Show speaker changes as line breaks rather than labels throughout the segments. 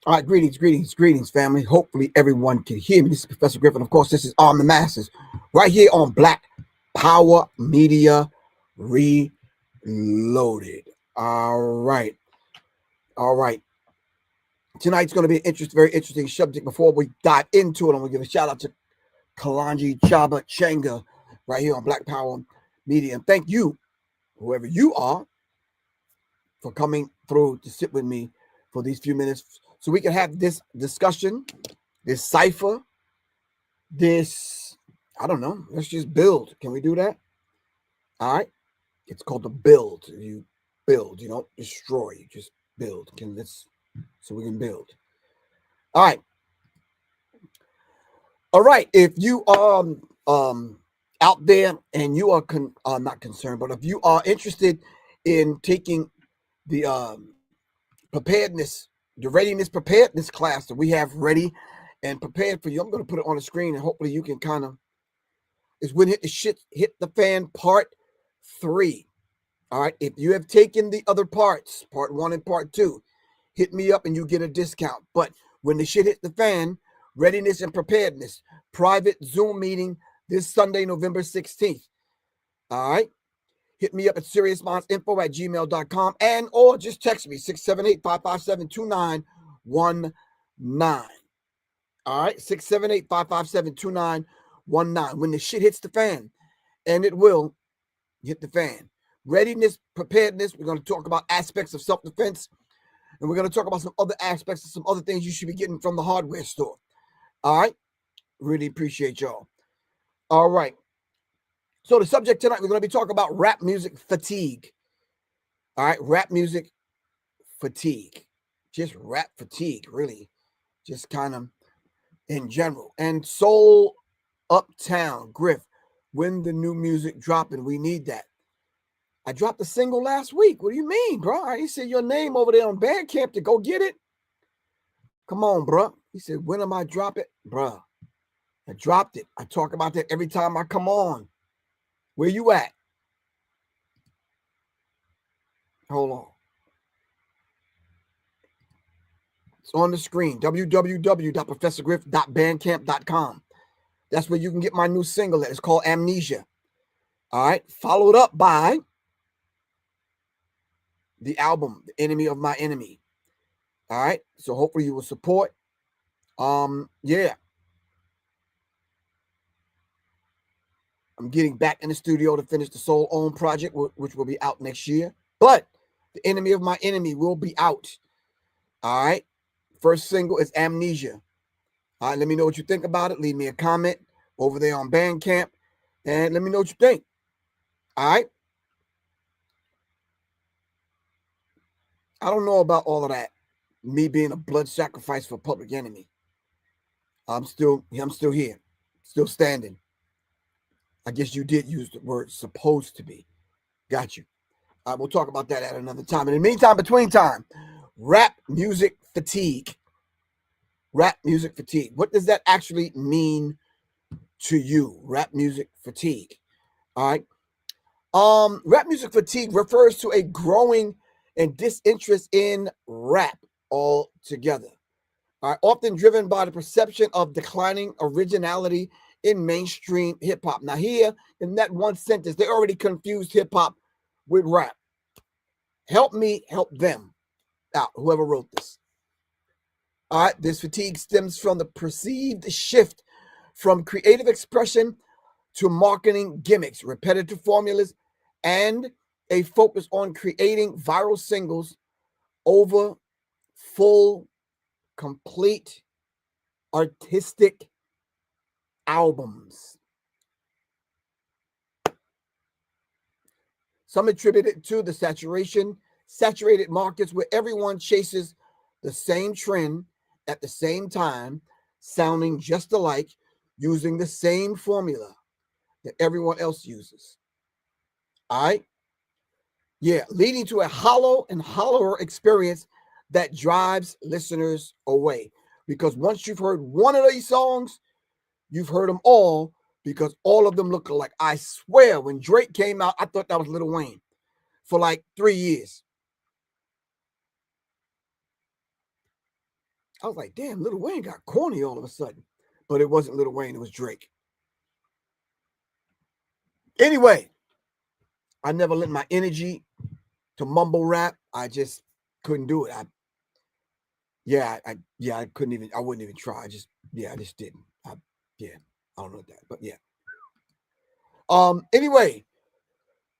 All right, greetings, family. Hopefully everyone can hear me. This is Professor Griffin. Of course, this is Arm the Masses, right here on Black Power Media Reloaded. All right, all right. Tonight's going to be an very interesting subject. Before we dive into it, I'm going to give a shout out to Kalanji Chaba Changa right here on Black Power Media. And thank you, whoever you are, for coming through to sit with me for these few minutes so we can have this discussion, this cipher, this, I don't know, let's just build. Can we do that? All right. It's called the build. You build, you don't destroy, you just build. So we can build. All right. All right. If you are out there and you are not concerned, but if you are interested in taking the the readiness preparedness class that we have ready and prepared for you, I'm going to put it on the screen and hopefully you can kind of, it's when hit the fan part 3. All right. If you have taken the other parts, part 1 and part 2, hit me up and you get a discount. But when the shit hit the fan, readiness and preparedness, private Zoom meeting this Sunday, November 16th. All right. Hit me up at seriousminds.info@gmail.com and or just text me 678-557-2919. All right, 678-557-2919. When the shit hits the fan, and it will hit the fan. Readiness, preparedness. We're going to talk about aspects of self-defense, and we're going to talk about some other aspects of some other things you should be getting from the hardware store. All right, really appreciate y'all. All right. So the subject tonight, we're going to be talking about rap music fatigue. All right, rap music fatigue. Just rap fatigue, really. Just kind of in general. And Soul Uptown, GRIFF, when the new music dropping, we need that. I dropped a single last week. What do you mean, bro? I ain't said your name over there on Bandcamp to go get it. Come on, bro. He said, when am I drop it? Bro, I dropped it. I talk about that every time I come on. Where you at? Hold on. It's on the screen, www.professorgriff.bandcamp.com. That's where you can get my new single that is called Amnesia. All right. Followed up by the album, The Enemy of My Enemy. All right. So hopefully you will support. Yeah. I'm getting back in the studio to finish the Soul Own project, which will be out next year. But The Enemy of My Enemy will be out. All right. First single is Amnesia. All right. Let me know what you think about it. Leave me a comment over there on Bandcamp. And let me know what you think. All right. I don't know about all of that. Me being a blood sacrifice for Public Enemy. I'm still here. Still standing. I guess you did use the word supposed to be. Got you. All right, we'll talk about that at another time. In the meantime, between time, rap music fatigue. Rap music fatigue. What does that actually mean to you? Rap music fatigue. All right. Rap music fatigue refers to a growing and disinterest in rap altogether. All right, often driven by the perception of declining originality in mainstream hip hop. Now, here in that one sentence, they already confused hip hop with rap. Help me help them out, whoever wrote this. All right, this fatigue stems from the perceived shift from creative expression to marketing gimmicks, repetitive formulas, and a focus on creating viral singles over full, complete, artistic albums. Some attribute it to the saturated markets where everyone chases the same trend at the same time, sounding just alike, using the same formula that everyone else uses. All right? Yeah, leading to a hollow and hollower experience that drives listeners away. Because once you've heard one of these songs, you've heard them all, because all of them look alike. I swear, when Drake came out, I thought that was Lil Wayne for like 3 years. I was like, damn, Lil Wayne got corny all of a sudden. But it wasn't Lil Wayne, it was Drake. Anyway, I never lent my energy to mumble rap. I just couldn't do it. I couldn't even, I wouldn't even try. I just didn't. I don't know that, but yeah. Anyway,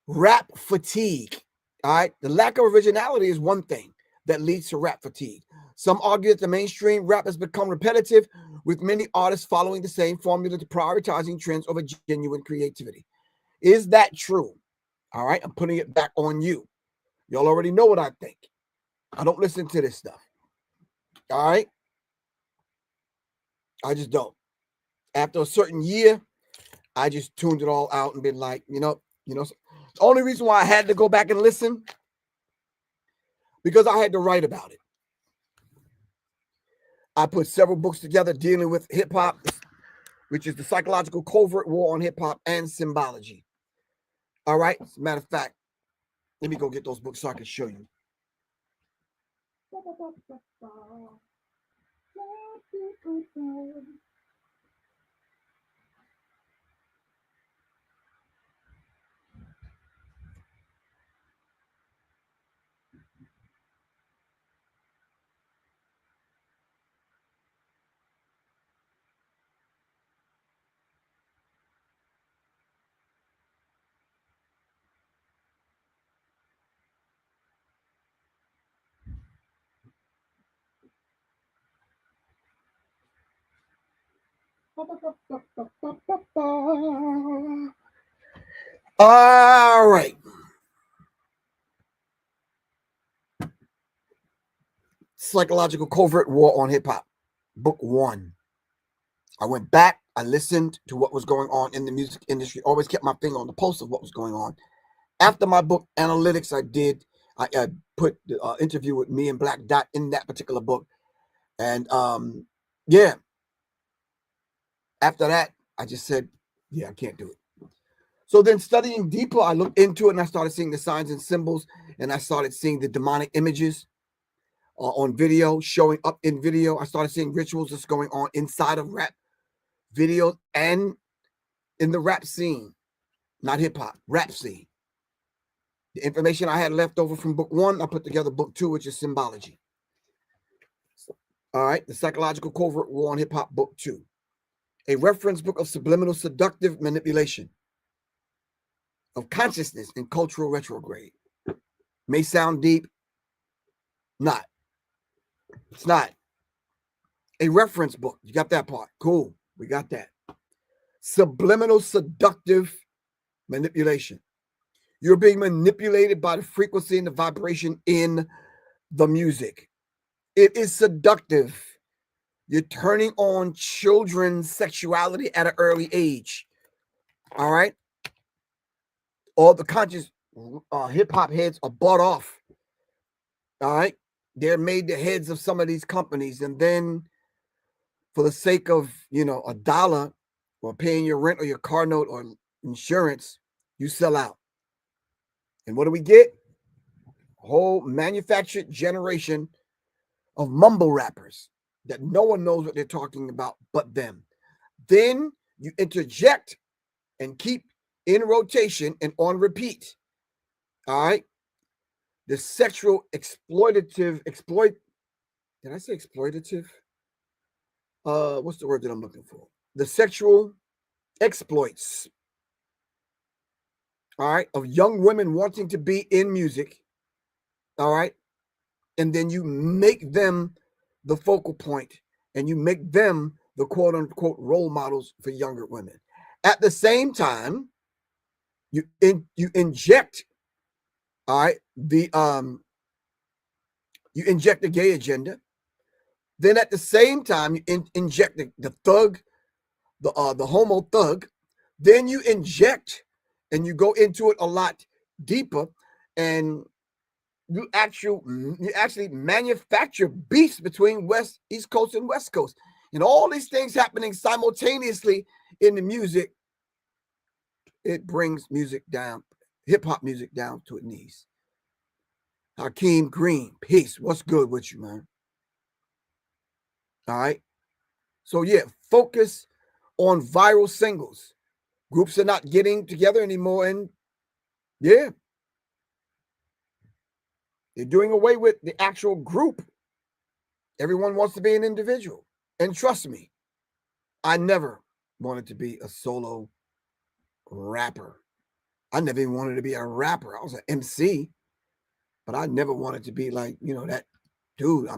rap fatigue. All right. The lack of originality is one thing that leads to rap fatigue. Some argue that the mainstream rap has become repetitive, with many artists following the same formula to prioritizing trends over genuine creativity. Is that true? All right. I'm putting it back on you. Y'all already know what I think. I don't listen to this stuff. All right. I just don't. After a certain year, I just tuned it all out and been like, the only reason why I had to go back and listen, because I had to write about it. I put several books together dealing with hip hop, which is the psychological covert war on hip hop and symbology. All right. As a matter of fact, let me go get those books so I can show you. All right. Psychological Covert War on Hip Hop, book 1. I went back, I listened to what was going on in the music industry, always kept my finger on the pulse of what was going on. After my book Analytics, I put the interview with me and Black Dot in that particular book. And after that, I just said, I can't do it. So then studying deeper, I looked into it and I started seeing the signs and symbols, and I started seeing the demonic images on video, showing up in video. I started seeing rituals that's going on inside of rap videos and in the rap scene, not hip hop, rap scene. The information I had left over from book 1, I put together book 2, which is symbology. All right, the psychological covert war on hip hop, book 2. A reference book of subliminal seductive manipulation of consciousness in cultural retrograde. May sound deep, not. It's not. A reference book. You got that part. Cool. We got that. Subliminal seductive manipulation. You're being manipulated by the frequency and the vibration in the music. It is seductive. You're turning on children's sexuality at an early age. All right. All the conscious hip hop heads are bought off. All right. They're made the heads of some of these companies. And then for the sake of, $1 or paying your rent or your car note or insurance, you sell out. And what do we get? A whole manufactured generation of mumble rappers that no one knows what they're talking about but them. Then you interject and keep in rotation and on repeat. All right. The sexual exploitative. Did I say exploitative? What's the word that I'm looking for? The sexual exploits. All right. Of young women wanting to be in music. All right. And then you make them the focal point and you make them the quote unquote role models for younger women. At the same time, you inject, all right, you inject the gay agenda. Then at the same time, you inject the thug, the homo thug. Then you inject and you go into it a lot deeper, and you actually manufacture beefs between East Coast and West Coast, and all these things happening simultaneously in the music. It brings music down, hip hop music down to its knees. Hakeem Green, peace. What's good with you, man? All right. So yeah, focus on viral singles. Groups are not getting together anymore, and yeah, they're doing away with the actual group. Everyone wants to be an individual. And trust me, I never wanted to be a solo rapper. I never even wanted to be a rapper. I was an MC, but I never wanted to be like, that dude. I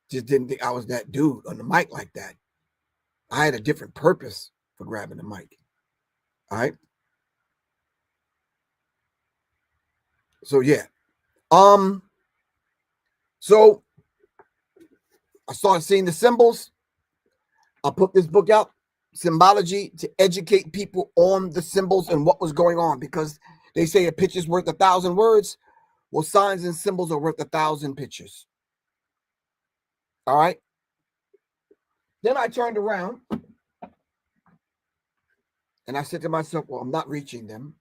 just didn't think I was that dude on the mic like that. I had a different purpose for grabbing the mic. All right. So yeah. So I started seeing the symbols. I put this book out, Symbology, to educate people on the symbols and what was going on, because they say a picture's worth 1,000 words. Well, signs and symbols are worth 1,000 pictures. All right. Then I turned around and I said to myself, well, I'm not reaching them.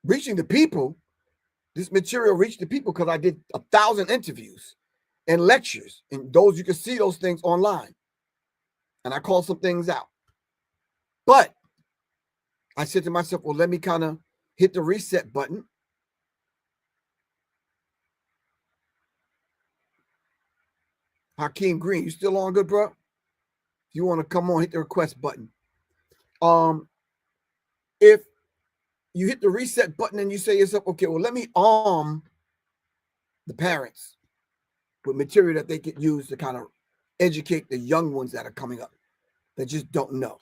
Reaching the people, this material reached the people because I did 1,000 interviews and lectures, and those you can see those things online. And I called some things out. But I said to myself, well, let me kind of hit the reset button. Hakeem Green, you still on, good bro? If you want to come on, hit the request button. If you hit the reset button and you say to yourself, okay, well, let me arm the parents with material that they could use to kind of educate the young ones that are coming up that just don't know.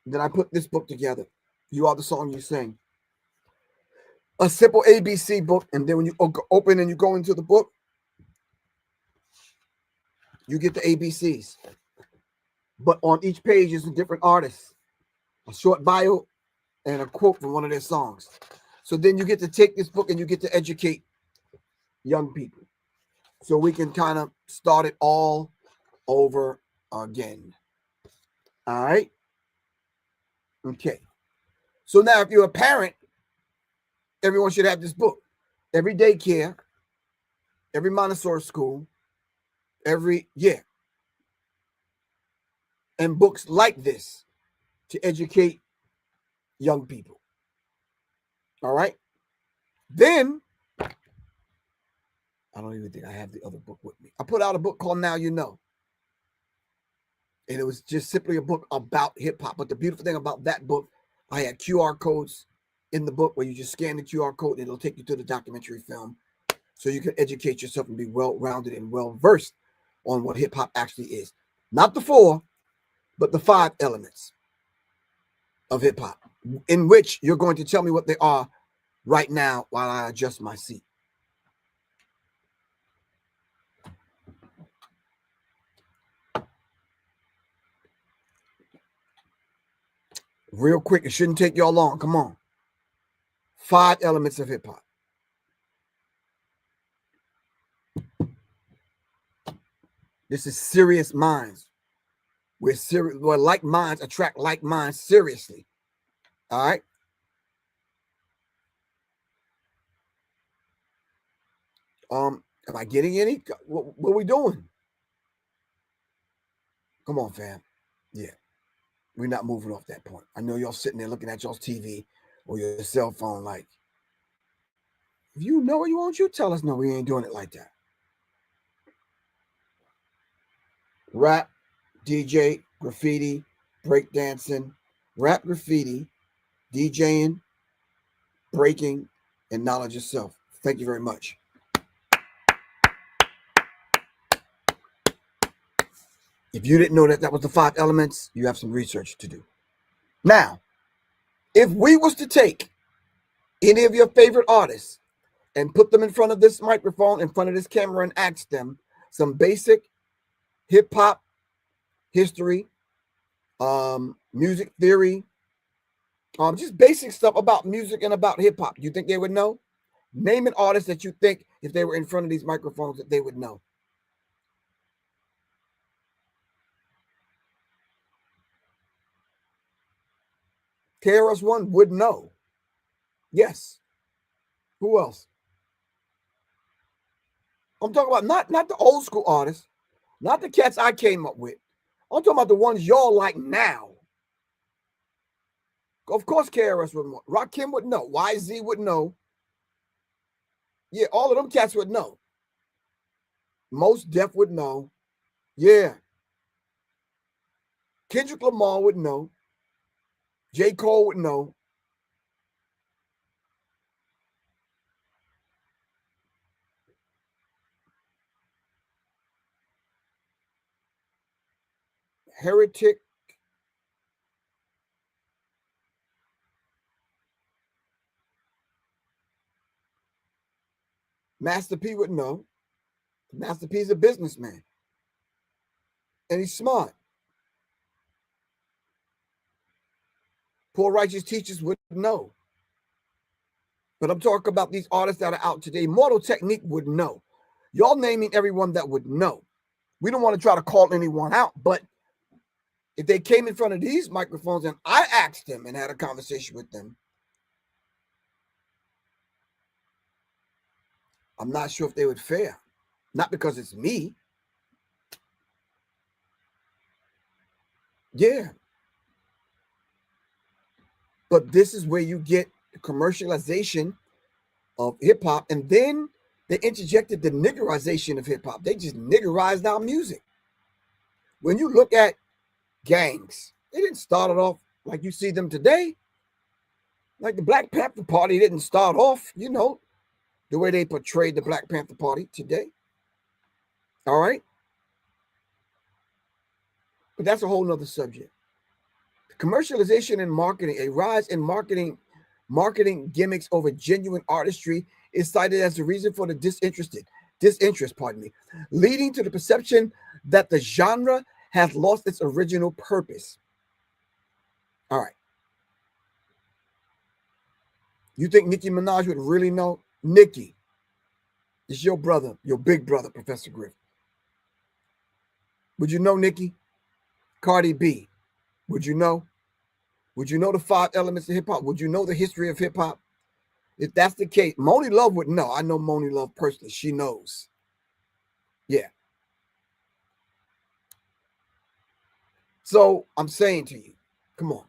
Then I put this book together. You Are the Song You Sing. A simple ABC book. And then when you open and you go into the book, you get the ABCs. But on each page is a different artist, a short bio, and a quote from one of their songs. So then you get to take this book and you get to educate young people. So we can kind of start it all over again. All right. Okay. So now if you're a parent, everyone should have this book. Every daycare, every Montessori school, and books like this to educate young people. All right. Then I don't even think I have the other book with me. I put out a book called Now You Know. And it was just simply a book about hip hop. But the beautiful thing about that book, I had QR codes in the book where you just scan the QR code and it'll take you to the documentary film. So you can educate yourself and be well-rounded and well-versed on what hip hop actually is. Not the 4, but the 5 elements of hip hop, in which you're going to tell me what they are right now while I adjust my seat. Real quick, it shouldn't take y'all long. Come on. 5 elements of hip hop. This is serious minds. Where like minds attract like minds seriously. All right. Am I getting any? What are we doing? Come on, fam. Yeah. We're not moving off that point. I know y'all sitting there looking at y'all's TV or your cell phone like, if you know what you want, you tell us. No, we ain't doing it like that. Rap, DJ, graffiti, breakdancing, rap, graffiti, DJing, breaking, and knowledge of self. Thank you very much. If you didn't know that was the 5 elements, you have some research to do. Now, if we was to take any of your favorite artists and put them in front of this microphone, in front of this camera, and ask them some basic hip-hop history, music theory, just basic stuff about music and about hip-hop, do you think they would know? Name an artist that you think, if they were in front of these microphones, that they would know. KRS-One would know. Yes. Who else? I'm talking about not the old school artists. Not the cats I came up with. I'm talking about the ones y'all like now. Of course, KRS would know. Rakim would know. YZ would know. Yeah, all of them cats would know. Most Def would know. Yeah. Kendrick Lamar would know. J. Cole would know. Heretic. Master P would know. Master P is a businessman. And he's smart. Poor Righteous Teachers would know. But I'm talking about these artists that are out today. Mortal Technique would know. Y'all naming everyone that would know. We don't want to try to call anyone out, but if they came in front of these microphones and I asked them and had a conversation with them, I'm not sure if they would fare. Not because it's me. Yeah. But this is where you get the commercialization of hip hop. And then they interjected the niggerization of hip hop. They just niggerized our music. When you look at gangs, they didn't start it off like you see them today. Like the Black Panther Party didn't start off, the way they portrayed the Black Panther Party today. All right. But that's a whole nother subject. Commercialization and marketing, a rise in marketing gimmicks over genuine artistry is cited as the reason for the disinterest, leading to the perception that the genre has lost its original purpose. All right. You think Nicki Minaj would really know? Nicki, it's your brother, your big brother, Professor Griff. Would you know Nicki? Cardi B, would you know? Would you know the 5 elements of hip hop? Would you know the history of hip hop? If that's the case, Moni Love would know. I know Moni Love personally. She knows. Yeah. So I'm saying to you, come on.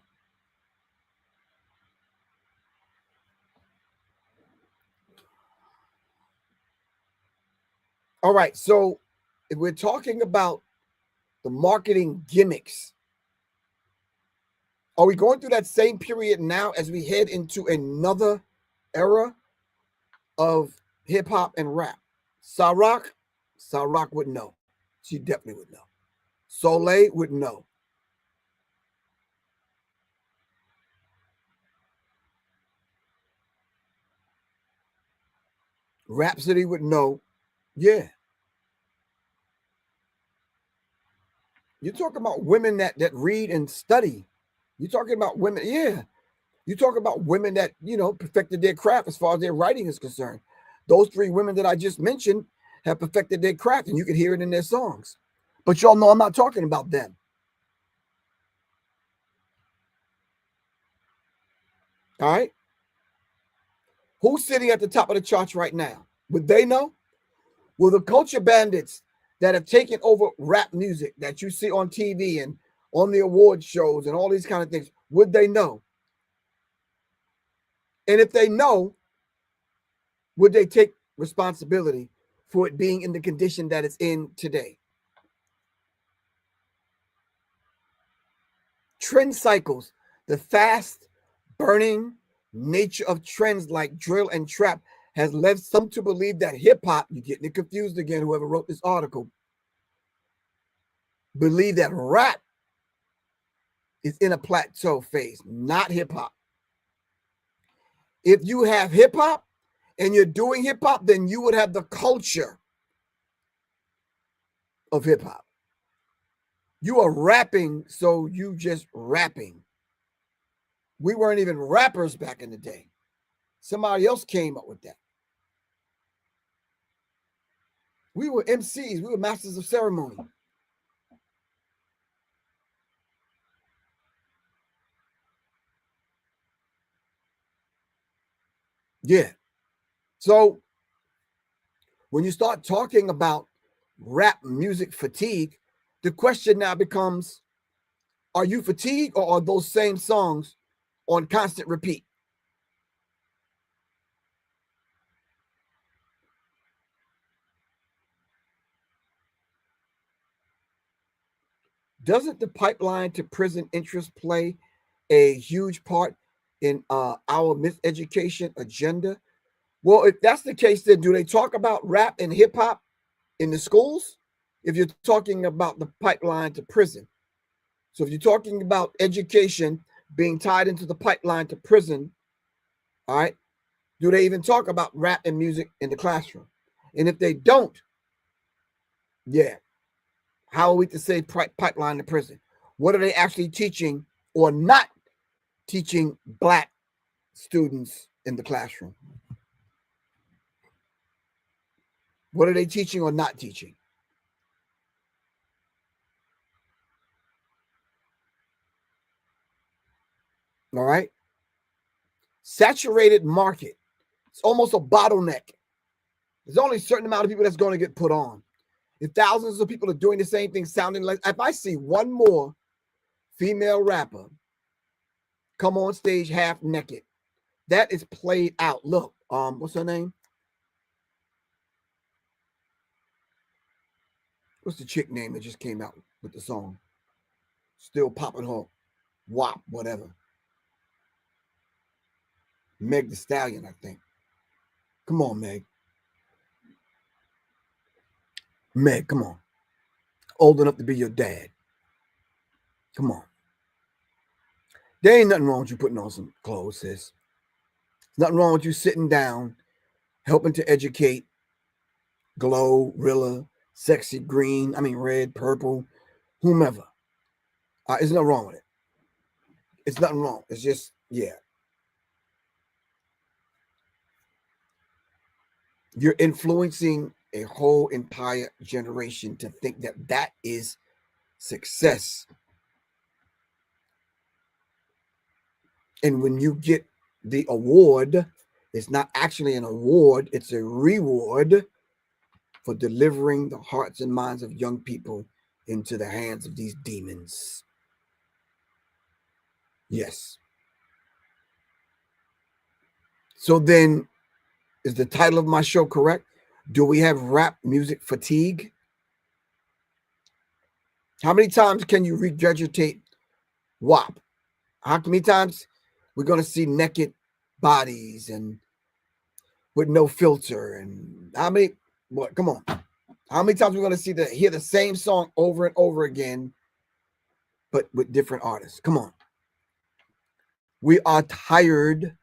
All right. So if we're talking about the marketing gimmicks, are we going through that same period now as we head into another era of hip hop and rap? Sarak would know. She definitely would know. Soleil would know. Rhapsody would know. Yeah. You're talking about women that read and study. You're talking about women, yeah. You talk about women that, perfected their craft as far as their writing is concerned. Those 3 women that I just mentioned have perfected their craft, and you can hear it in their songs. But y'all know I'm not talking about them. All right? Who's sitting at the top of the charts right now? Would they know? Will the culture bandits that have taken over rap music that you see on TV and on the award shows and all these kind of things, would they know? And if they know, would they take responsibility for it being in the condition that it's in today? Trend cycles, the fast burning nature of trends like drill and trap has led some to believe that hip hop, you're getting it confused again, whoever wrote this article, believe that rap is in a plateau phase, not hip hop. If you have hip hop and you're doing hip hop, then you would have the culture of hip hop. You are rapping, so you just rapping. We weren't even rappers back in the day. Somebody else came up with that. We were MCs. We were masters of ceremony. Yeah. So when you start talking about rap music fatigue, the question now becomes, are you fatigued, or are those same songs on constant repeat? Doesn't the pipeline to prison interest play a huge part in our miseducation agenda? Well, if that's the case, then do they talk about rap and hip hop in the schools? If you're talking about the pipeline to prison. So if you're talking about education being tied into the pipeline to prison, all right, do they even talk about rap and music in the classroom? And if they don't, yeah, how are we to say pipeline to prison? What are they actually teaching or not teaching Black students in the classroom? What are they teaching or not teaching? All right. Saturated market. It's almost a bottleneck. There's only a certain amount of people that's going to get put on. If thousands of people are doing the same thing, sounding like, if I see one more female rapper come on stage half naked, that is played out. Look, what's her name? What's the chick name that just came out with the song? Still popping her WAP, whatever. Meg the Stallion, I think. Come on, Meg. Meg, come on. Old enough to be your dad. Come on. There ain't nothing wrong with you putting on some clothes, sis. Nothing wrong with you sitting down, helping to educate Glow, Rilla, Sexy Green, Red, Purple, whomever. There's nothing wrong with it. It's nothing wrong. It's just, yeah. You're influencing a whole entire generation to think that that is success. And when you get the award, it's not actually an award, it's a reward for delivering the hearts and minds of young people into the hands of these demons. Yes. So then, is the title of my show correct? Do we have rap music fatigue? How many times can you regurgitate WAP? How many times we're going to see naked bodies and with no filter? And how many, what, come on. How many times we're going to hear the same song over and over again, but with different artists? Come on. We are tired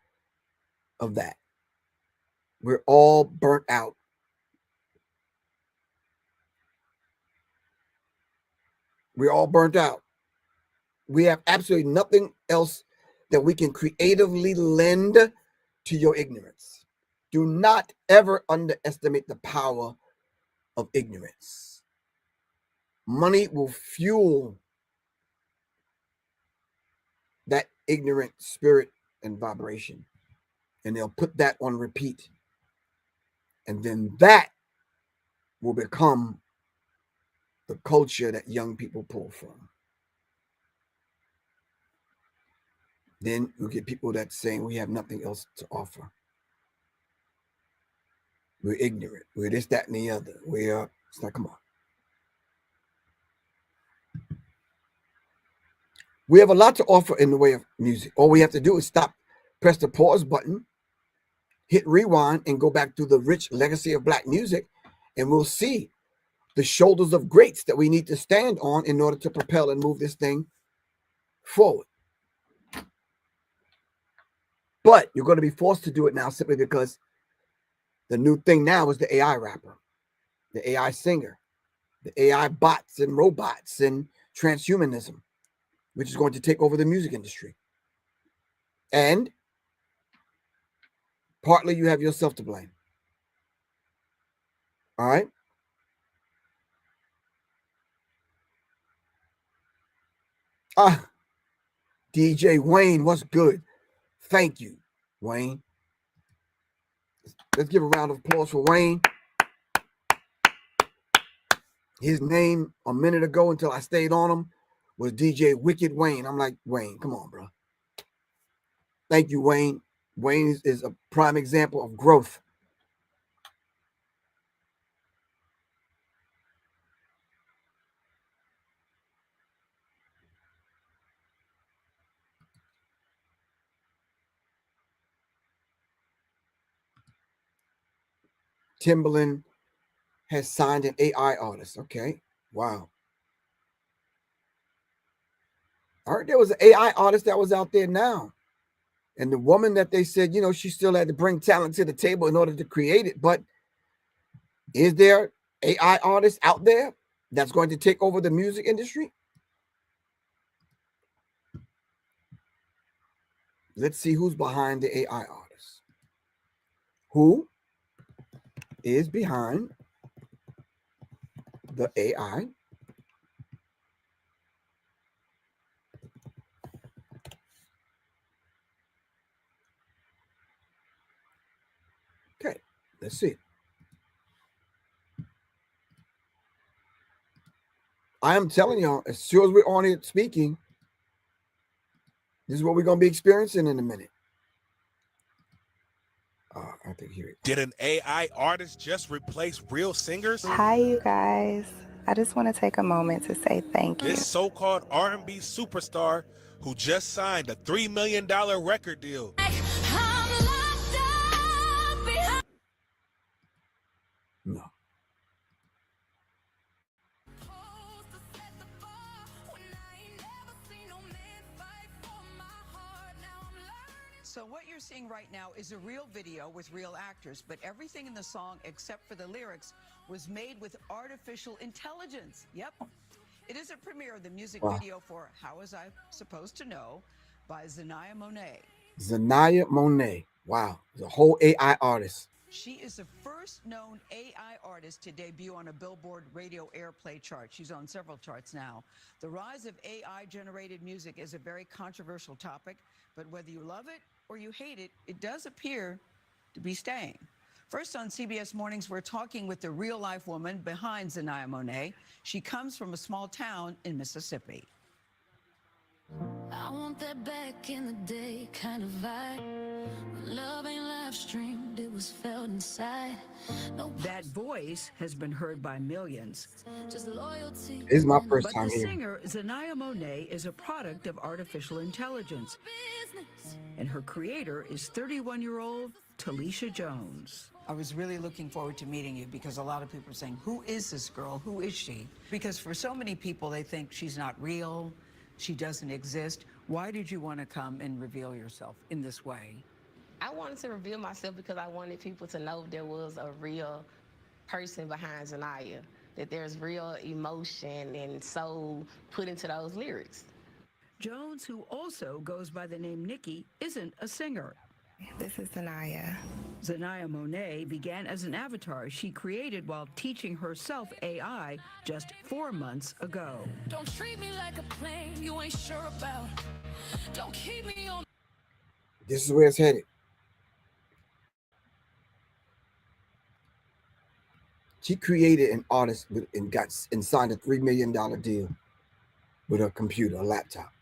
of that. We're all burnt out. We're all burnt out. We have absolutely nothing else that we can creatively lend to your ignorance. Do not ever underestimate the power of ignorance. Money will fuel that ignorant spirit and vibration, and they'll put that on repeat. And then that will become the culture that young people pull from. Then you get people that saying we have nothing else to offer. We're ignorant. We're this, that, and the other. It's like, come on. We have a lot to offer in the way of music. All we have to do is stop, press the pause button, hit rewind, and go back to the rich legacy of Black music, and we'll see the shoulders of greats that we need to stand on in order to propel and move this thing forward. But you're going to be forced to do it now simply because the new thing now is the AI rapper, the AI singer, the AI bots and robots and transhumanism, which is going to take over the music industry. And partly you have yourself to blame. All right? DJ Wayne, what's good? Thank you, Wayne. Let's give a round of applause for Wayne. His name a minute ago until I stayed on him was DJ Wicked Wayne. I'm like, Wayne, come on, bro. Thank you, Wayne. Wayne is a prime example of growth. Timbaland has signed an AI artist. Okay. Wow. I heard there was an AI artist that was out there now. And the woman that they said, she still had to bring talent to the table in order to create it. But is there AI artists out there that's going to take over the music industry? Let's see who's behind the AI artists. Who is behind the AI? Okay, let's see. I am telling y'all, as soon as we're on it speaking, this is what we're going to be experiencing in a minute. I think here.
Did an AI artist just replace real singers?
Hi, you guys. I just want to take a moment to say thank you.
This so-called R&B superstar who just signed a $3 million record deal.
No.
So what you're seeing right now is a real video with real actors, but everything in the song except for the lyrics was made with artificial intelligence. Yep. It is a premiere of the music video for How Was I Supposed to Know by Zanaya Monet.
Zanaya Monet. Wow. The whole AI artist.
She is the first known AI artist to debut on a Billboard radio airplay chart. She's on several charts now. The rise of AI-generated music is a very controversial topic, but whether you love it or you hate it, it does appear to be staying. First on CBS Mornings, we're talking with the real-life woman behind Zanaya Monet. She comes from a small town in Mississippi.
I want that back in the day kind of vibe. Love ain't live streamed, it was felt inside.
No, that voice has been heard by millions.
Just loyalty.
This is my first time
here.
here.
But the singer Zanaya Monet is a product of artificial intelligence. And her creator is 31-year-old Talisha Jones. I was really looking forward to meeting you because a lot of people are saying, who is this girl? Who is she? Because for so many people, they think she's not real. She doesn't exist. Why did you want to come and reveal yourself in this way?
I wanted to reveal myself because I wanted people to know there was a real person behind Zanaya, that there's real emotion and soul put into those lyrics.
Jones, who also goes by the name Nikki, isn't a singer.
This is Zanaya.
Zanaya Monet began as an avatar she created while teaching herself AI just 4 months ago.
Don't treat me like a plane you ain't sure about. Don't keep me on.
This is where it's headed. She created an artist and signed a $3 million deal with a computer, a laptop.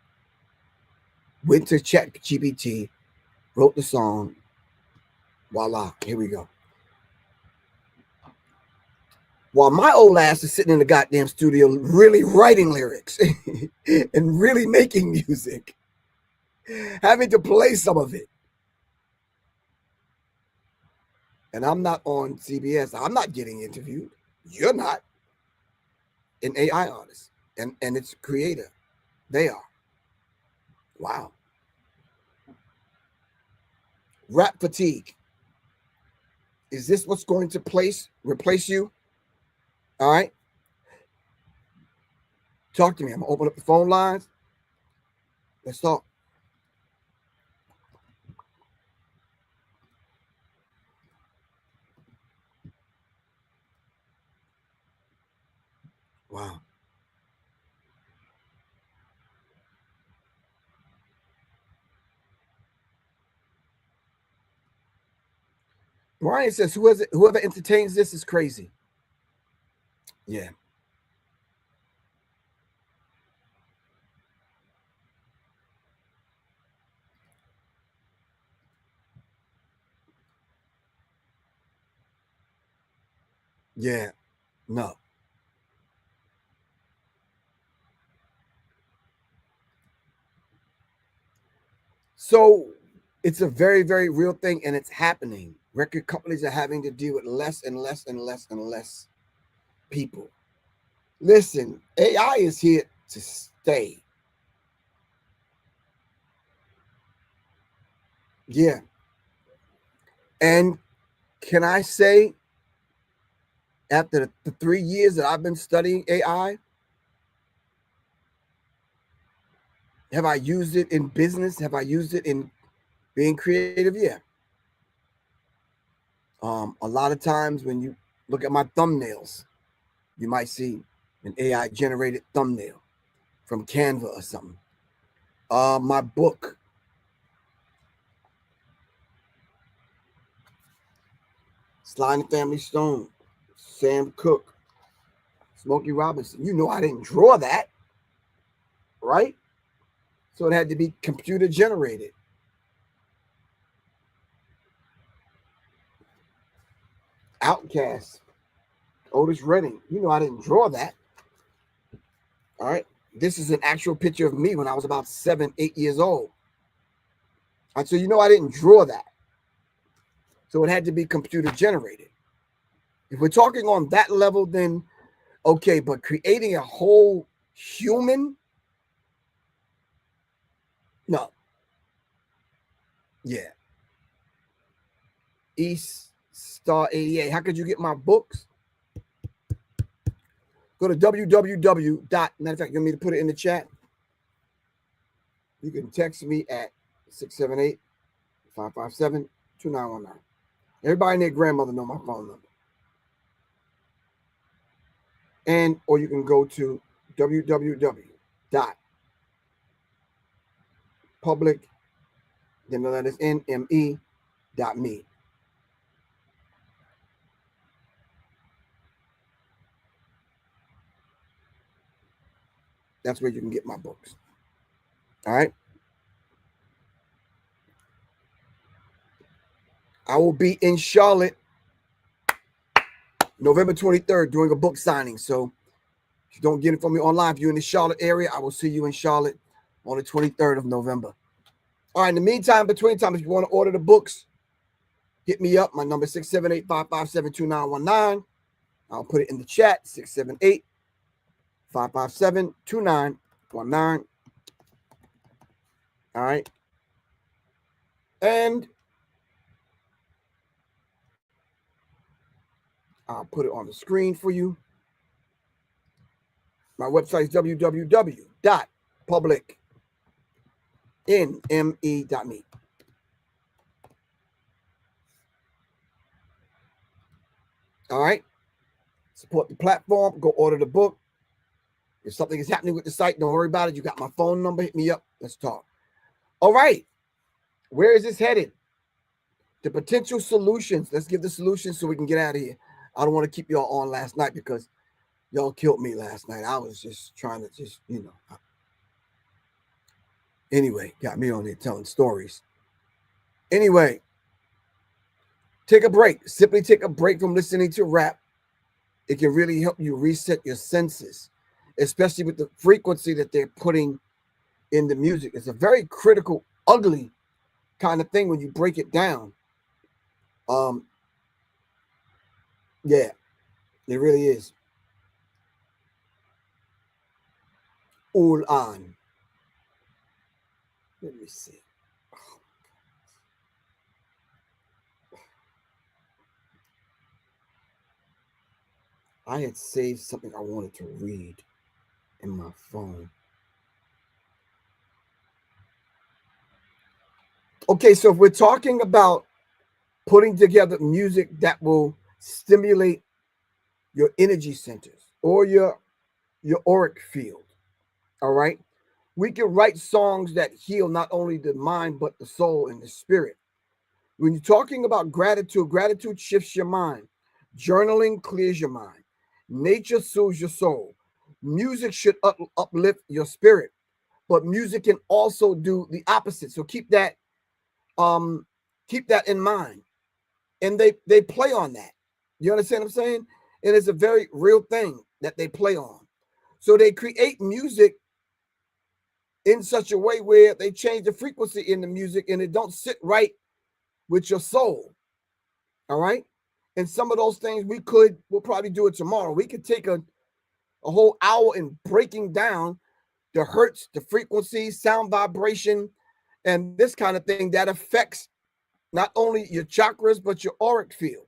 Went to ChatGPT, wrote the song. Voila, here we go. While my old ass is sitting in the goddamn studio really writing lyrics and really making music, having to play some of it. And I'm not on CBS. I'm not getting interviewed. You're not. An AI artist and its creator. They are. Wow. Rap fatigue. Is this what's going to replace you? All right. Talk to me. I'm going to open up the phone lines. Let's talk. Wow. Brian says, whoever entertains this is crazy. Yeah. Yeah, no. So it's a very, very real thing, and it's happening. Record companies are having to deal with less and less and less and less people. Listen, AI is here to stay. Yeah. And can I say, after the 3 years that I've been studying AI, have I used it in business? Have I used it in being creative? Yeah. A lot of times when you look at my thumbnails, you might see an AI generated thumbnail from Canva or something. My book, Sly and the Family Stone, Sam Cooke, Smokey Robinson. You know I didn't draw that, right? So it had to be computer generated. Outcast, Otis Redding. You know I didn't draw that. All right. This is an actual picture of me when I was about 7, 8 years old. All right, so you know I didn't draw that. So it had to be computer generated. If we're talking on that level, then okay, but creating a whole human, no. Yeah. East Star 88. How could you get my books? Go to www. Matter of fact, you want me to put it in the chat? You can text me at 678-557-2919. Everybody and their grandmother know my phone number. And or you can go to www.public, then the letters NME.me. That's where you can get my books. All right. I will be in Charlotte November 23rd doing a book signing. So if you don't get it from me online, if you're in the Charlotte area, I will see you in Charlotte on the 23rd of November. All right. In the meantime, between time, if you want to order the books, hit me up. My number is 678-557-2919. I'll put it in the chat, 678-557-2919. All right. And I'll put it on the screen for you. My website is www.publicnme.me. All right. Support the platform. Go order the book. If something is happening with the site, don't worry about it. You got my phone number. Hit me up. Let's talk. All right. Where is this headed? The potential solutions. Let's give the solutions so we can get out of here. I don't want to keep y'all on last night because y'all killed me last night. I was just trying to Anyway, got me on there telling stories. Anyway, take a break. Simply take a break from listening to rap. It can really help you reset your senses, especially with the frequency that they're putting in the music. It's a very critical, ugly kind of thing when you break it down. Yeah, it really is. All on. Let me see. I had saved something I wanted to read in my phone. Okay, so if we're talking about putting together music that will stimulate your energy centers or your auric field, all right? We can write songs that heal not only the mind, but the soul and the spirit. When you're talking about gratitude, gratitude shifts your mind. Journaling clears your mind. Nature soothes your soul. Music should uplift your spirit, but music can also do the opposite. So keep that in mind. And they play on that. You understand what I'm saying? And it's a very real thing that they play on. So they create music in such a way where they change the frequency in the music and it don't sit right with your soul. All right. And some of those things we'll probably do it tomorrow. We could take a whole hour in breaking down the hertz, the frequency, sound vibration, and this kind of thing that affects not only your chakras, but your auric field.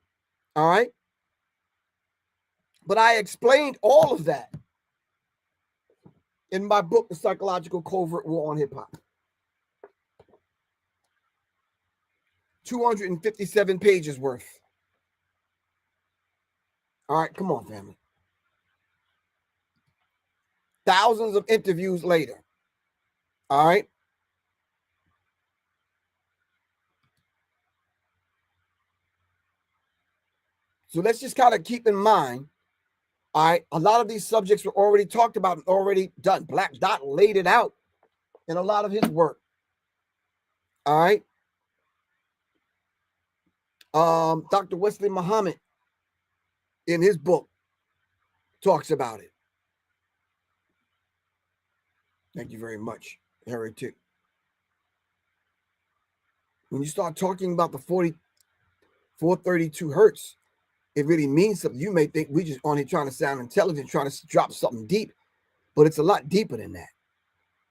All right. But I explained all of that in my book, The Psychological Covert War on Hip Hop. 257 pages worth. All right, come on, family. Thousands of interviews later. All right. So let's just kind of keep in mind, all right, a lot of these subjects were already talked about and already done. Black Dot laid it out in a lot of his work. All right. Dr. Wesley Muhammad in his book talks about it. Thank you very much, Heretic. When you start talking about the 432 hertz, it really means something. You may think we just on here trying to sound intelligent, trying to drop something deep, but it's a lot deeper than that.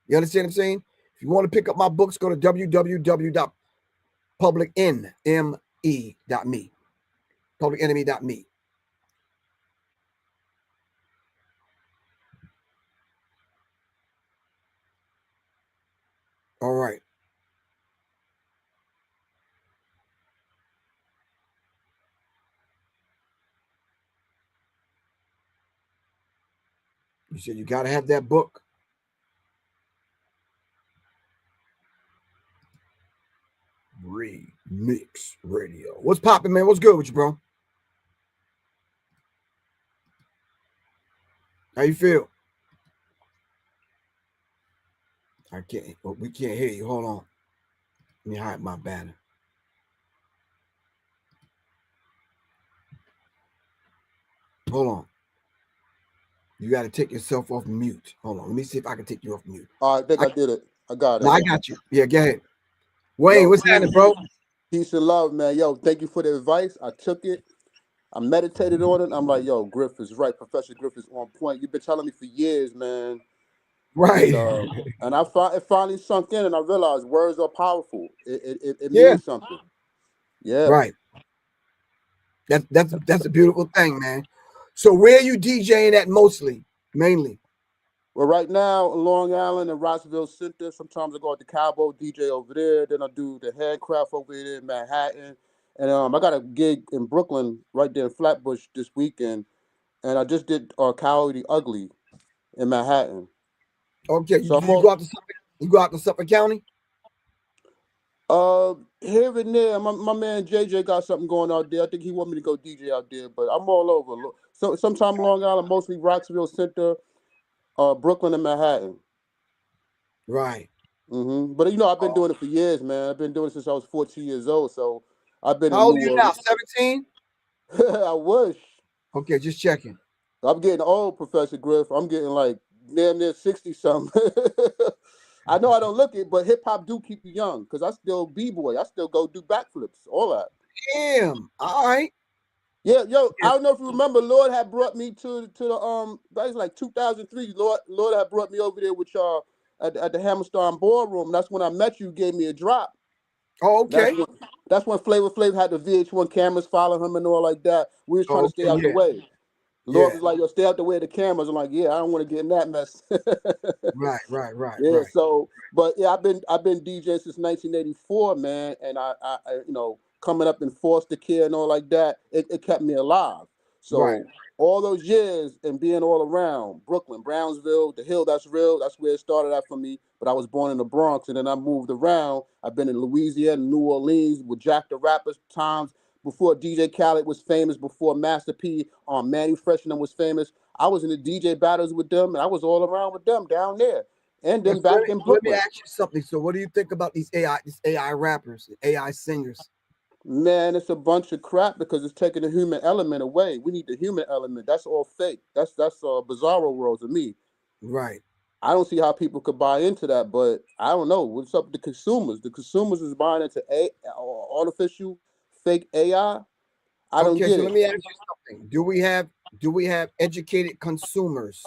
You understand what I'm saying? If you want to pick up my books, go to www.publicenme.me. Publicenemy.me. All right. You said you got to have that book. Remix Radio. What's popping, man? What's good with you, bro? How you feel? I can't. We can't hear you. Hold on. Let me hide my banner. Hold on. You got to take yourself off mute. Hold on. Let me see if I can take you off mute.
I think I did it. I got it.
No, I got you. Yeah, go ahead. Wayne, what's happening, bro?
Peace and love, man. Yo, thank you for the advice. I took it. I meditated on it. I'm like, yo, Griff is right. Professor Griff is on point. You've been telling me for years, man.
Right.
And it finally sunk in, and I realized words are powerful. It means something. Yeah.
Right. That's a beautiful thing, man. So where are you DJing at mainly?
Well, right now, Long Island and Rossville Center. Sometimes I go out to Cabo, DJ over there. Then I do the handcraft over there in Manhattan. And I got a gig in Brooklyn, right there in Flatbush this weekend. And I just did Coyote Ugly in Manhattan.
Okay, so you go out to Suffolk County?
Here and there. My man JJ got something going out there. I think he want me to go DJ out there, but I'm all over. So sometime Long Island, mostly Roxville Center, Brooklyn and Manhattan.
Right.
But I've been doing it for years, man. I've been doing it since I was 14 years old. So I've been.
How old are you now? 17?
I wish.
Okay, just checking.
I'm getting old, Professor Griff. I'm getting like damn near 60 something. I know I don't look it, but hip hop do keep you young because I still b-boy. I still go do backflips, all that.
Damn. All right.
Yeah, yo, I don't know if you remember, Lord had brought me to the that was like 2003. Lord had brought me over there with y'all at the Hammerstein Ballroom. That's when I met you. Gave me a drop.
Oh, okay.
That's when Flavor Flav had the VH1 cameras following him and all like that. We was trying to stay out the way. Lord was like, yo, stay out the way of the cameras. I'm like, yeah, I don't want to get in that mess.
Right.
Yeah. So, but yeah, I've been DJing since 1984, man, and I coming up in foster care and all like that, it kept me alive. So all those years and being all around Brooklyn, Brownsville, the Hill, that's real. That's where it started out for me. But I was born in the Bronx, and then I moved around. I've been in Louisiana, New Orleans with Jack the Rapper's times. Before DJ Khaled was famous, before Master P, Manny Fresh and them was famous, I was in the DJ battles with them, and I was all around with them down there, and then back in Brooklyn.
Let me ask you something. So, what do you think about these AI rappers, AI singers?
Man, it's a bunch of crap because it's taking the human element away. We need the human element. That's all fake. That's bizarro world to me.
Right.
I don't see how people could buy into that, but I don't know what's up with the consumers. The consumers is buying into artificial fake AI. I don't
Okay,
get
so
it.
let me ask you something. Do we have educated consumers?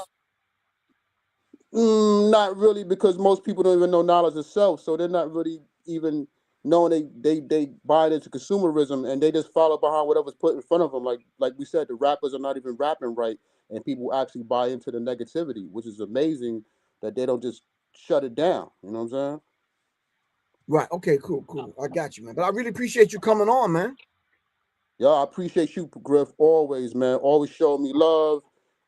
Not really, because most people don't even know knowledge itself, so they're not really even knowing they buy into consumerism and they just follow behind whatever's put in front of them. Like we said, the rappers are not even rapping right, and people actually buy into the negativity, which is amazing that they don't just shut it down. You know what I'm saying?
Right. Okay, cool. I got you, man. But I really appreciate you coming on, man.
Yeah, I appreciate you, Griff, always, man. Always showing me love,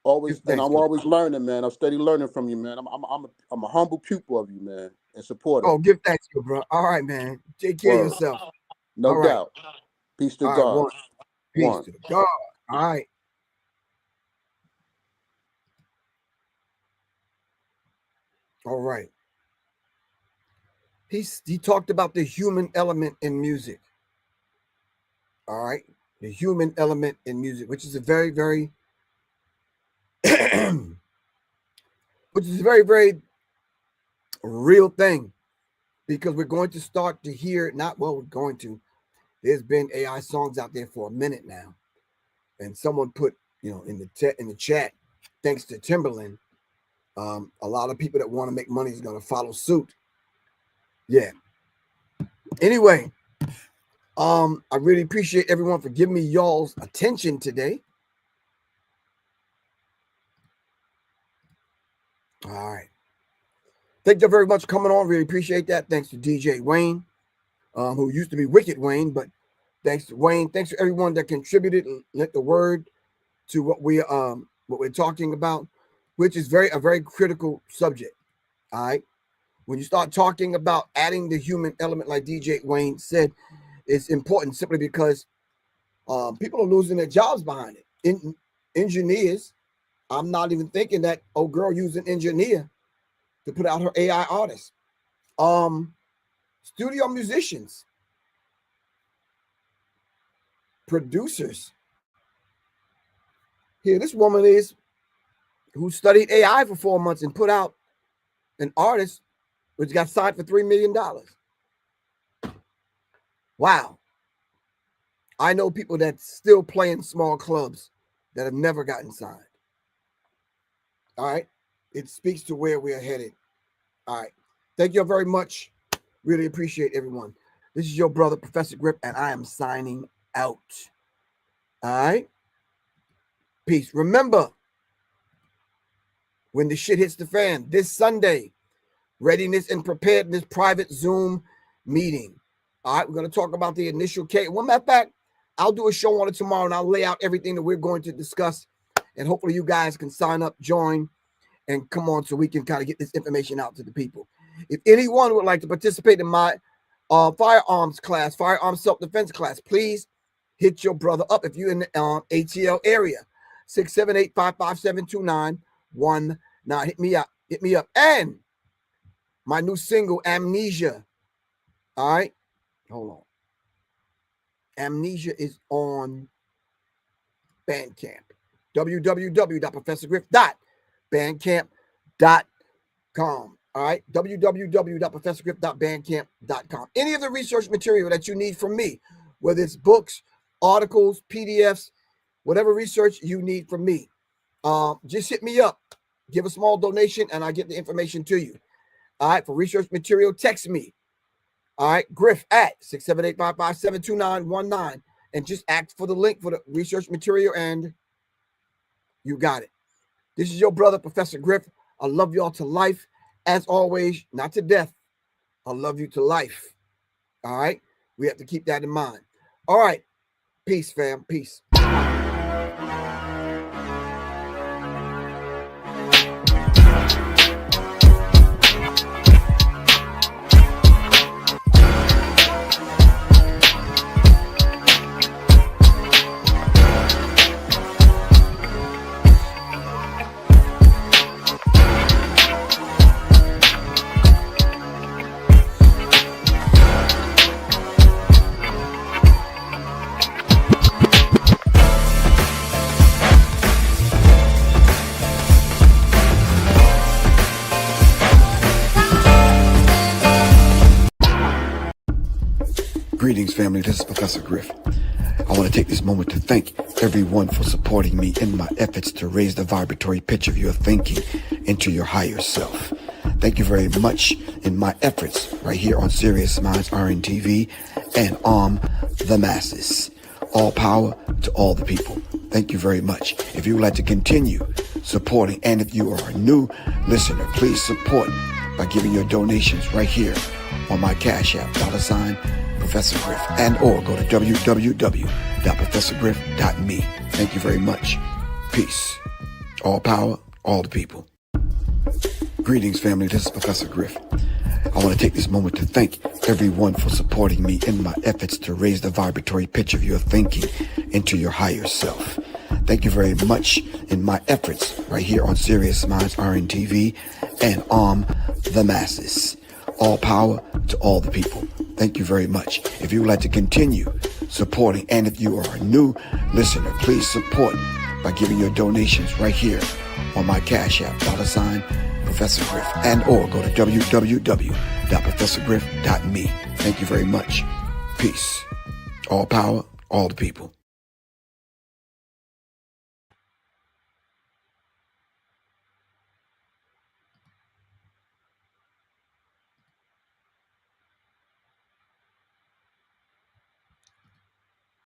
always, and
Thanks,
I'm
Griff.
always learning, man. I'm steady learning from you, man. I'm a humble pupil of you, man, and supporter.
Oh, give thanks to you, bro. All right, man. Take care of
Word.
yourself.
No
All right.
doubt. Peace to
All right,
God.
one. Peace
One.
to God. All right. All right. He talked about the human element in music. All right. The human element in music, which is a very, very very real thing, because we're going to start to hear, not well, we're going to, there's been AI songs out there for a minute now. And someone put, in the chat, thanks to Timberland, a lot of people that want to make money is going to follow suit. Yeah. Anyway, I really appreciate everyone for giving me y'all's attention today. All right. Thank you very much for coming on. Really appreciate that. Thanks to DJ Wayne, who used to be Wicked Wayne, but thanks to Wayne. Thanks to everyone that contributed and lent the word to what we're talking about, which is a very critical subject. All right. When you start talking about adding the human element, like DJ Wayne said, it's important simply because people are losing their jobs behind it. Engineers, I'm not even thinking that girl used an engineer to put out her AI artists. Studio musicians, producers. Here, this woman is who studied AI for 4 months and put out an artist which got signed for $3 million. Wow. I know people that still play in small clubs that have never gotten signed. All right. It speaks to where we are headed. All right. Thank you very much. Really appreciate everyone. This is your brother, Professor Griff, and I am signing out. All right. Peace. Remember, when the shit hits the fan, this Sunday, readiness and preparedness private Zoom meeting. All right. We're going to talk about the initial case. Well, matter of fact, I'll do a show on it tomorrow and I'll lay out everything that we're going to discuss. And hopefully you guys can sign up, join, and come on so we can kind of get this information out to the people. If anyone would like to participate in my firearms class, firearms self-defense class, please hit your brother up if you're in the ATL area. 678-557-2919. Hit me up. And my new single, Amnesia. All right. Hold on. Amnesia is on Bandcamp. www.professorgriff.bandcamp.com. All right. www.professorgriff.bandcamp.com. Any of the research material that you need from me, whether it's books, articles, PDFs, whatever research you need from me, just hit me up. Give a small donation and I get the information to you. All right. For research material, text me. All right. Griff at 678-557-2919. And just ask for the link for the research material and you got it. This is your brother, Professor Griff. I love y'all to life. As always, not to death. I love you to life. All right. We have to keep that in mind. All right. Peace, fam. Peace. Greetings, family. This is Professor Griff. I want to take this moment to thank everyone for supporting me in my efforts to raise the vibratory pitch of your thinking into your higher self. Thank you very much in my efforts right here on Serious Minds RNTV and Arm the Masses. All power to all the people. Thank you very much. If you would like to continue supporting, and if you are a new listener, please support by giving your donations right here on my Cash App, $ Professor Griff, and or go to www.professorgriff.me. Thank you very much. Peace. All power, all the people. Greetings, family. This is Professor Griff. I want to take this moment to thank everyone for supporting me in my efforts to raise the vibratory pitch of your thinking into your higher self. Thank you very much in my efforts right here on Serious Minds RNTV and Arm the Masses. All power to all the people. Thank you very much. If you would like to continue supporting, and if you are a new listener, please support by giving your donations right here on my Cash App, $ Professor Griff, and or go to www.professorgriff.me. Thank you very much. Peace. All power, all the people.